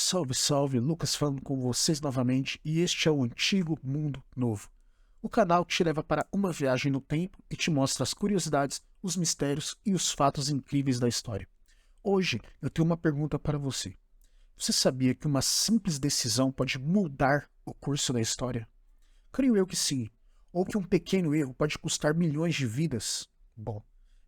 Salve, salve, Lucas falando com vocês novamente e este é o Antigo Mundo Novo. O canal que te leva para uma viagem no tempo e te mostra as curiosidades, os mistérios e os fatos incríveis da história. Hoje eu tenho uma pergunta para você. Você sabia que uma simples decisão pode mudar o curso da história? Creio eu que sim. Ou que um pequeno erro pode custar milhões de vidas? Bom,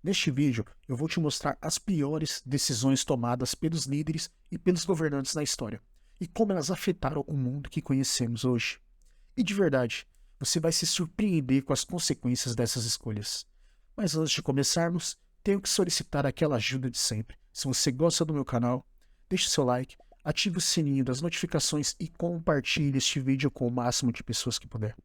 neste vídeo eu vou te mostrar as piores decisões tomadas pelos líderes e pelos governantes na história, e como elas afetaram o mundo que conhecemos hoje. E de verdade, você vai se surpreender com as consequências dessas escolhas. Mas antes de começarmos, tenho que solicitar aquela ajuda de sempre. Se você gosta do meu canal, deixe seu like, ative o sininho das notificações e compartilhe este vídeo com o máximo de pessoas que puder.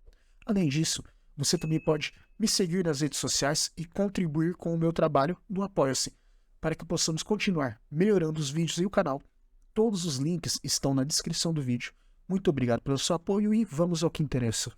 Além disso, você também pode me seguir nas redes sociais e contribuir com o meu trabalho no Apoia-se, para que possamos continuar melhorando os vídeos e o canal. Todos os links estão na descrição do vídeo. Muito obrigado pelo seu apoio e vamos ao que interessa.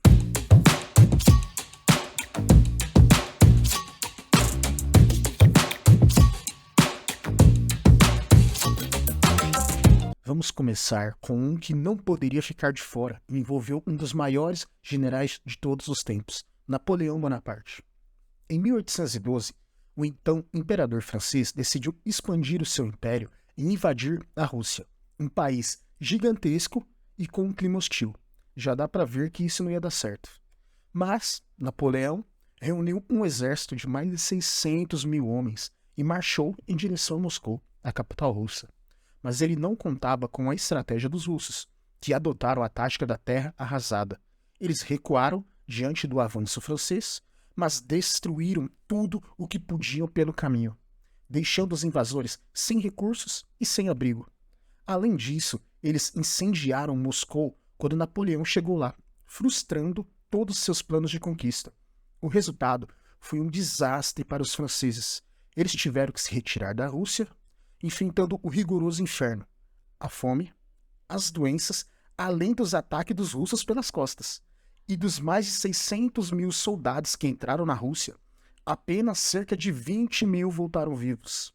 Vamos começar com um que não poderia ficar de fora e envolveu um dos maiores generais de todos os tempos, Napoleão Bonaparte. Em 1812, o então imperador francês decidiu expandir o seu império e invadir a Rússia, um país gigantesco e com um clima hostil. Já dá para ver que isso não ia dar certo. Mas Napoleão reuniu um exército de mais de 600 mil homens e marchou em direção a Moscou, a capital russa. Mas ele não contava com a estratégia dos russos, que adotaram a tática da terra arrasada. Eles recuaram diante do avanço francês, mas destruíram tudo o que podiam pelo caminho, deixando os invasores sem recursos e sem abrigo. Além disso, eles incendiaram Moscou quando Napoleão chegou lá, frustrando todos seus planos de conquista. O resultado foi um desastre para os franceses. Eles tiveram que se retirar da Rússia, enfrentando o rigoroso inferno, a fome, as doenças, além dos ataques dos russos pelas costas. E dos mais de 600 mil soldados que entraram na Rússia, apenas cerca de 20 mil voltaram vivos.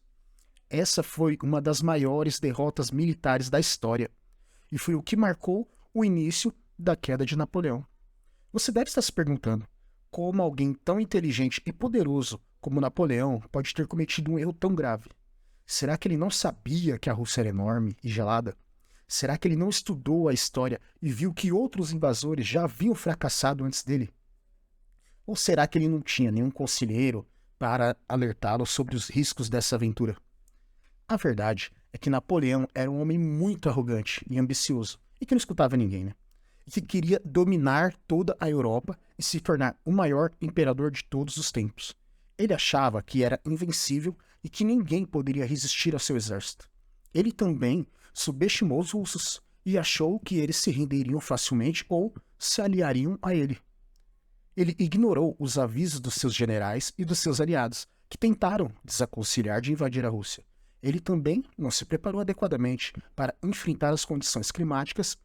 Essa foi uma das maiores derrotas militares da história, e foi o que marcou o início da queda de Napoleão. Você deve estar se perguntando, como alguém tão inteligente e poderoso como Napoleão pode ter cometido um erro tão grave? Será que ele não sabia que a Rússia era enorme e gelada? Será que ele não estudou a história e viu que outros invasores já haviam fracassado antes dele? Ou será que ele não tinha nenhum conselheiro para alertá-lo sobre os riscos dessa aventura? A verdade é que Napoleão era um homem muito arrogante e ambicioso, e que não escutava ninguém, né? E que queria dominar toda a Europa e se tornar o maior imperador de todos os tempos. Ele achava que era invencível e que ninguém poderia resistir ao seu exército. Ele também subestimou os russos e achou que eles se renderiam facilmente ou se aliariam a ele. Ele ignorou os avisos dos seus generais e dos seus aliados, que tentaram desaconselhar de invadir a Rússia. Ele também não se preparou adequadamente para enfrentar as condições climáticas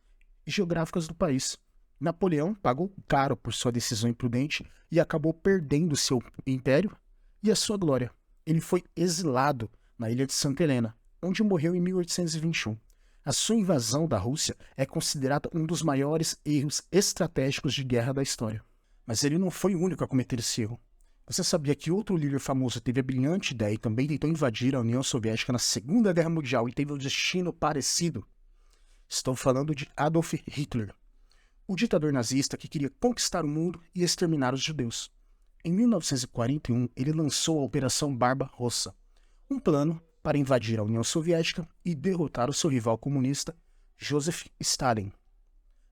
e geográficas do país. Napoleão pagou caro por sua decisão imprudente e acabou perdendo seu império e a sua glória. Ele foi exilado na ilha de Santa Helena, onde morreu em 1821. A sua invasão da Rússia é considerada um dos maiores erros estratégicos de guerra da história. Mas ele não foi o único a cometer esse erro. Você sabia que outro líder famoso teve a brilhante ideia e também tentou invadir a União Soviética na Segunda Guerra Mundial e teve um destino parecido? Estou falando de Adolf Hitler, o ditador nazista que queria conquistar o mundo e exterminar os judeus. Em 1941, ele lançou a Operação Barbarossa, um plano para invadir a União Soviética e derrotar o seu rival comunista, Joseph Stalin.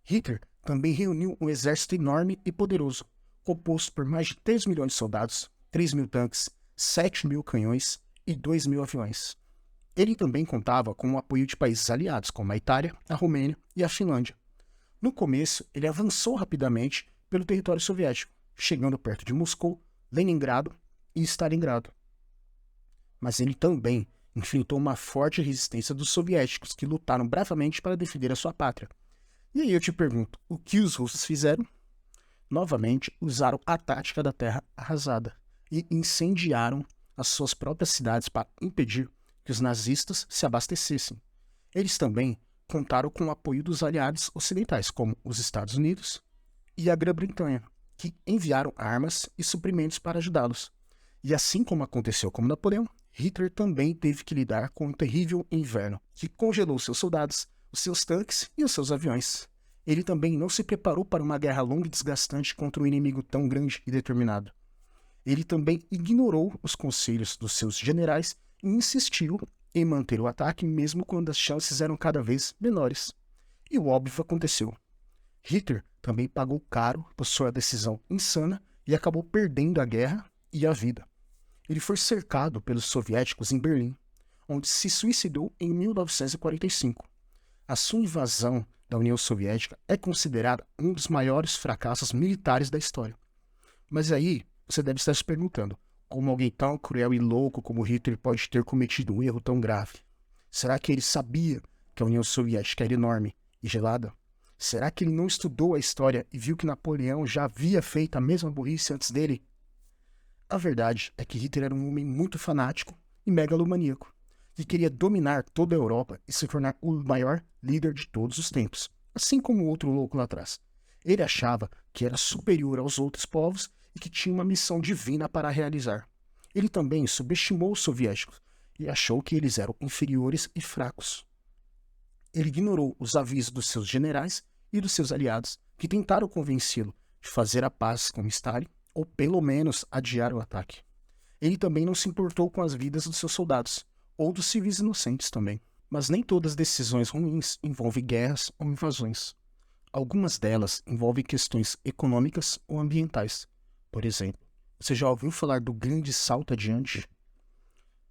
Hitler também reuniu um exército enorme e poderoso, composto por mais de 3 milhões de soldados, 3 mil tanques, 7 mil canhões e 2 mil aviões. Ele também contava com o apoio de países aliados, como a Itália, a Romênia e a Finlândia. No começo, ele avançou rapidamente pelo território soviético, chegando perto de Moscou, Leningrado e Stalingrado. Mas ele também enfrentou uma forte resistência dos soviéticos, que lutaram bravamente para defender a sua pátria. E aí eu te pergunto, o que os russos fizeram? Novamente, usaram a tática da terra arrasada e incendiaram as suas próprias cidades para impedir que os nazistas se abastecessem. Eles também contaram com o apoio dos aliados ocidentais, como os Estados Unidos e a Grã-Bretanha, que enviaram armas e suprimentos para ajudá-los. E assim como aconteceu com Napoleão, Hitler também teve que lidar com um terrível inverno, que congelou seus soldados, os seus tanques e os seus aviões. Ele também não se preparou para uma guerra longa e desgastante contra um inimigo tão grande e determinado. Ele também ignorou os conselhos dos seus generais e insistiu em manter o ataque mesmo quando as chances eram cada vez menores. E o óbvio aconteceu. Hitler também pagou caro por sua decisão insana e acabou perdendo a guerra e a vida. Ele foi cercado pelos soviéticos em Berlim, onde se suicidou em 1945. A sua invasão da União Soviética é considerada um dos maiores fracassos militares da história. Mas aí, você deve estar se perguntando, como alguém tão cruel e louco como Hitler pode ter cometido um erro tão grave? Será que ele sabia que a União Soviética era enorme e gelada? Será que ele não estudou a história e viu que Napoleão já havia feito a mesma burrice antes dele? A verdade é que Hitler era um homem muito fanático e megalomaníaco, que queria dominar toda a Europa e se tornar o maior líder de todos os tempos, assim como o outro louco lá atrás. Ele achava que era superior aos outros povos e que tinha uma missão divina para realizar. Ele também subestimou os soviéticos e achou que eles eram inferiores e fracos. Ele ignorou os avisos dos seus generais e dos seus aliados, que tentaram convencê-lo de fazer a paz com Stalin ou pelo menos adiar o ataque. Ele também não se importou com as vidas dos seus soldados, ou dos civis inocentes também. Mas nem todas as decisões ruins envolvem guerras ou invasões. Algumas delas envolvem questões econômicas ou ambientais. Por exemplo, você já ouviu falar do Grande Salto Adiante?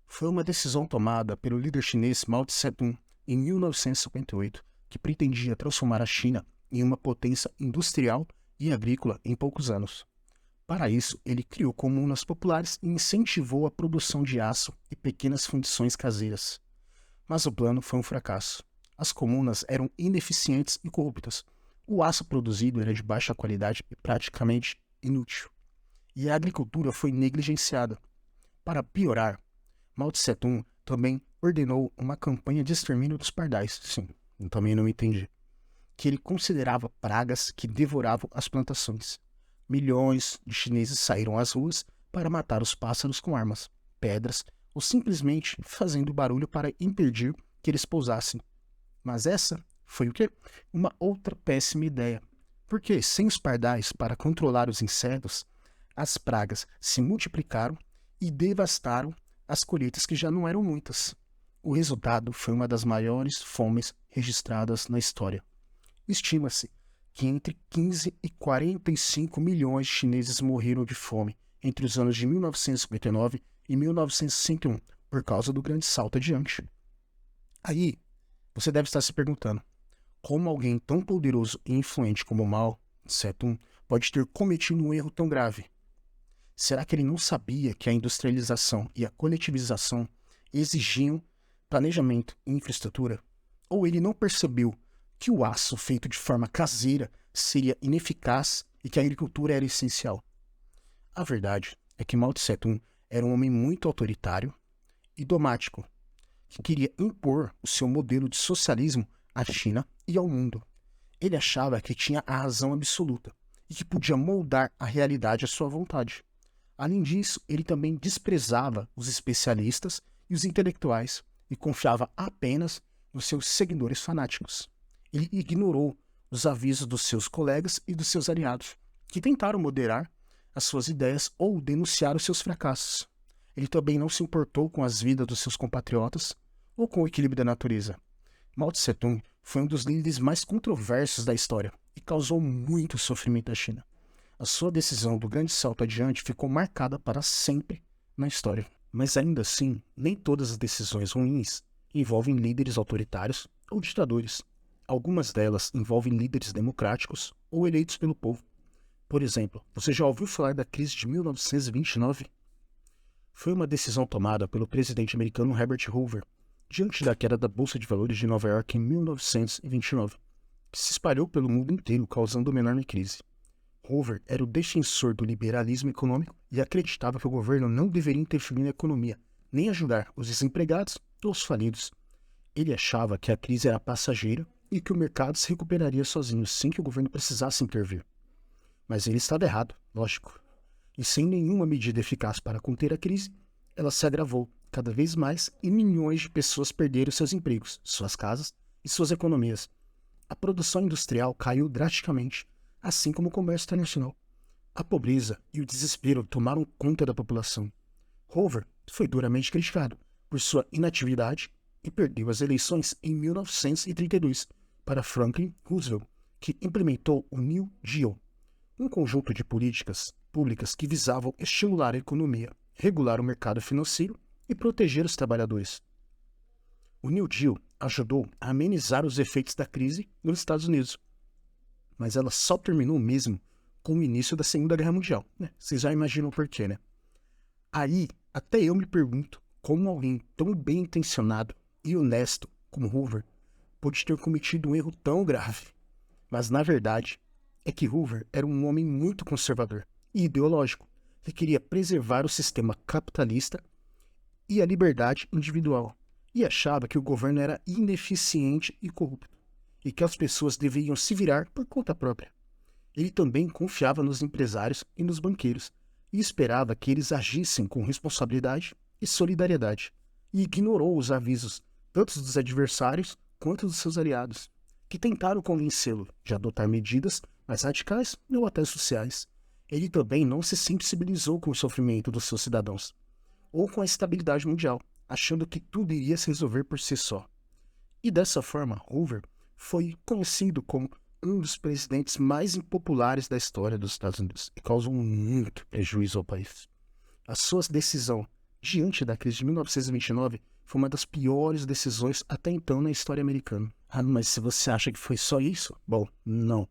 Foi uma decisão tomada pelo líder chinês Mao Tse-tung em 1958, que pretendia transformar a China em uma potência industrial e agrícola em poucos anos. Para isso, ele criou comunas populares e incentivou a produção de aço e pequenas fundições caseiras. Mas o plano foi um fracasso. As comunas eram ineficientes e corruptas. O aço produzido era de baixa qualidade e praticamente inútil. E a agricultura foi negligenciada. Para piorar, Mao Tse-tung também ordenou uma campanha de extermínio dos pardais. Sim, eu também não entendi. Que ele considerava pragas que devoravam as plantações. Milhões de chineses saíram às ruas para matar os pássaros com armas, pedras ou simplesmente fazendo barulho para impedir que eles pousassem. Mas essa foi o quê? Uma outra péssima ideia. Porque sem os pardais para controlar os insetos, as pragas se multiplicaram e devastaram as colheitas que já não eram muitas. O resultado foi uma das maiores fomes registradas na história. Estima-se que entre 15 e 45 milhões de chineses morreram de fome entre os anos de 1959 e 1961, por causa do Grande Salto Adiante. Aí, você deve estar se perguntando, como alguém tão poderoso e influente como Mao Tse-tung pode ter cometido um erro tão grave? Será que ele não sabia que a industrialização e a coletivização exigiam planejamento e infraestrutura? Ou ele não percebeu que o aço feito de forma caseira seria ineficaz e que a agricultura era essencial? A verdade é que Mao Tse-tung era um homem muito autoritário e dogmático, que queria impor o seu modelo de socialismo à China e ao mundo. Ele achava que tinha a razão absoluta e que podia moldar a realidade à sua vontade. Além disso, ele também desprezava os especialistas e os intelectuais e confiava apenas nos seus seguidores fanáticos. Ele ignorou os avisos dos seus colegas e dos seus aliados, que tentaram moderar as suas ideias ou denunciar os seus fracassos. Ele também não se importou com as vidas dos seus compatriotas ou com o equilíbrio da natureza. Mao Tse-tung foi um dos líderes mais controversos da história e causou muito sofrimento à China. A sua decisão do Grande Salto Adiante ficou marcada para sempre na história. Mas ainda assim, nem todas as decisões ruins envolvem líderes autoritários ou ditadores. Algumas delas envolvem líderes democráticos ou eleitos pelo povo. Por exemplo, você já ouviu falar da crise de 1929? Foi uma decisão tomada pelo presidente americano Herbert Hoover, diante da queda da Bolsa de Valores de Nova York em 1929, que se espalhou pelo mundo inteiro, causando uma enorme crise. Hoover era o defensor do liberalismo econômico e acreditava que o governo não deveria interferir na economia, nem ajudar os desempregados ou os falidos. Ele achava que a crise era passageira e que o mercado se recuperaria sozinho, sem que o governo precisasse intervir. Mas ele estava errado, lógico. E sem nenhuma medida eficaz para conter a crise, ela se agravou cada vez mais e milhões de pessoas perderam seus empregos, suas casas e suas economias. A produção industrial caiu drasticamente, assim como o comércio internacional. A pobreza e o desespero tomaram conta da população. Hoover foi duramente criticado por sua inatividade e perdeu as eleições em 1932 para Franklin Roosevelt, que implementou o New Deal, um conjunto de políticas públicas que visavam estimular a economia, regular o mercado financeiro e proteger os trabalhadores. O New Deal ajudou a amenizar os efeitos da crise nos Estados Unidos, mas ela só terminou mesmo com o início da Segunda Guerra Mundial. Vocês já imaginam por quê, né? Aí, até eu me pergunto como alguém tão bem intencionado e honesto como Hoover pôde ter cometido um erro tão grave. Mas, na verdade, é que Hoover era um homem muito conservador e ideológico. Ele queria preservar o sistema capitalista e a liberdade individual, e achava que o governo era ineficiente e corrupto, e que as pessoas deveriam se virar por conta própria. Ele também confiava nos empresários e nos banqueiros, e esperava que eles agissem com responsabilidade e solidariedade, e ignorou os avisos tanto dos adversários quanto dos seus aliados, que tentaram convencê-lo de adotar medidas mais radicais ou até sociais. Ele também não se sensibilizou com o sofrimento dos seus cidadãos, ou com a estabilidade mundial, achando que tudo iria se resolver por si só. E dessa forma, Hoover foi conhecido como um dos presidentes mais impopulares da história dos Estados Unidos e causou muito prejuízo ao país. A sua decisão diante da crise de 1929 foi uma das piores decisões até então na história americana. Ah, mas se você acha que foi só isso? Bom, não.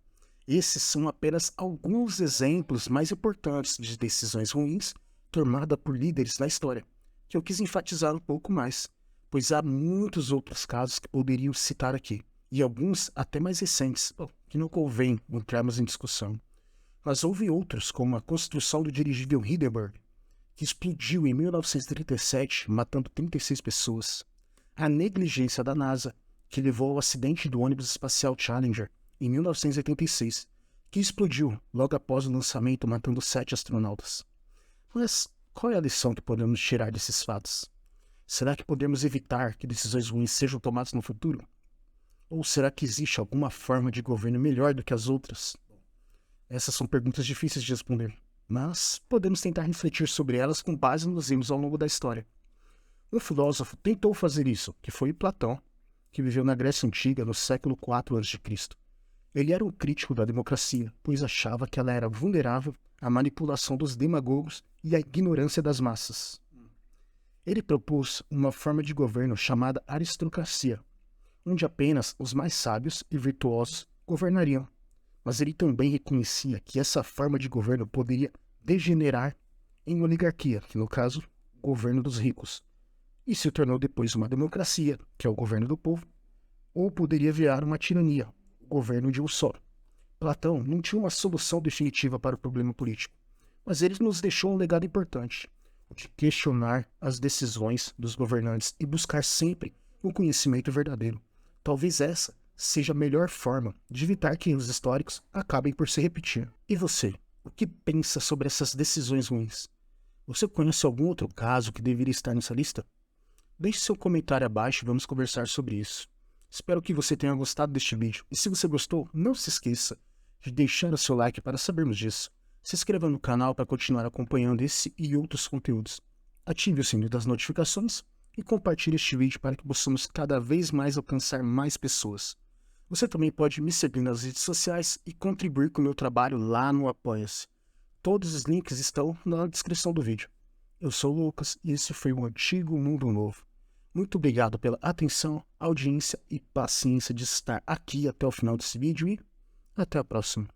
Esses são apenas alguns exemplos mais importantes de decisões ruins tomadas por líderes na história, que eu quis enfatizar um pouco mais, pois há muitos outros casos que poderiam citar aqui, e alguns até mais recentes, que não convém entrarmos em discussão. Mas houve outros, como a construção do dirigível Hindenburg, que explodiu em 1937, matando 36 pessoas. A negligência da NASA, que levou ao acidente do ônibus espacial Challenger, em 1986, que explodiu logo após o lançamento, matando 7 astronautas. Mas qual é a lição que podemos tirar desses fatos? Será que podemos evitar que decisões ruins sejam tomadas no futuro? Ou será que existe alguma forma de governo melhor do que as outras? Essas são perguntas difíceis de responder, mas podemos tentar refletir sobre elas com base nos erros ao longo da história. Um filósofo tentou fazer isso, que foi Platão, que viveu na Grécia Antiga no século IV a.C. Ele era um crítico da democracia, pois achava que ela era vulnerável à manipulação dos demagogos e à ignorância das massas. Ele propôs uma forma de governo chamada aristocracia, onde apenas os mais sábios e virtuosos governariam. Mas ele também reconhecia que essa forma de governo poderia degenerar em oligarquia, que no caso, o governo dos ricos, e se tornou depois uma democracia, que é o governo do povo, ou poderia virar uma tirania, o governo de um só. Platão não tinha uma solução definitiva para o problema político, mas ele nos deixou um legado importante, o de questionar as decisões dos governantes e buscar sempre o conhecimento verdadeiro. Talvez essa seja a melhor forma de evitar que erros históricos acabem por se repetir. E você, o que pensa sobre essas decisões ruins? Você conhece algum outro caso que deveria estar nessa lista? Deixe seu comentário abaixo e vamos conversar sobre isso. Espero que você tenha gostado deste vídeo. E se você gostou, não se esqueça de deixar o seu like para sabermos disso. Se inscreva no canal para continuar acompanhando esse e outros conteúdos. Ative o sininho das notificações e compartilhe este vídeo para que possamos cada vez mais alcançar mais pessoas. Você também pode me seguir nas redes sociais e contribuir com o meu trabalho lá no Apoia-se. Todos os links estão na descrição do vídeo. Eu sou o Lucas e esse foi o Antigo Mundo Novo. Muito obrigado pela atenção, audiência e paciência de estar aqui até o final desse vídeo e até a próxima.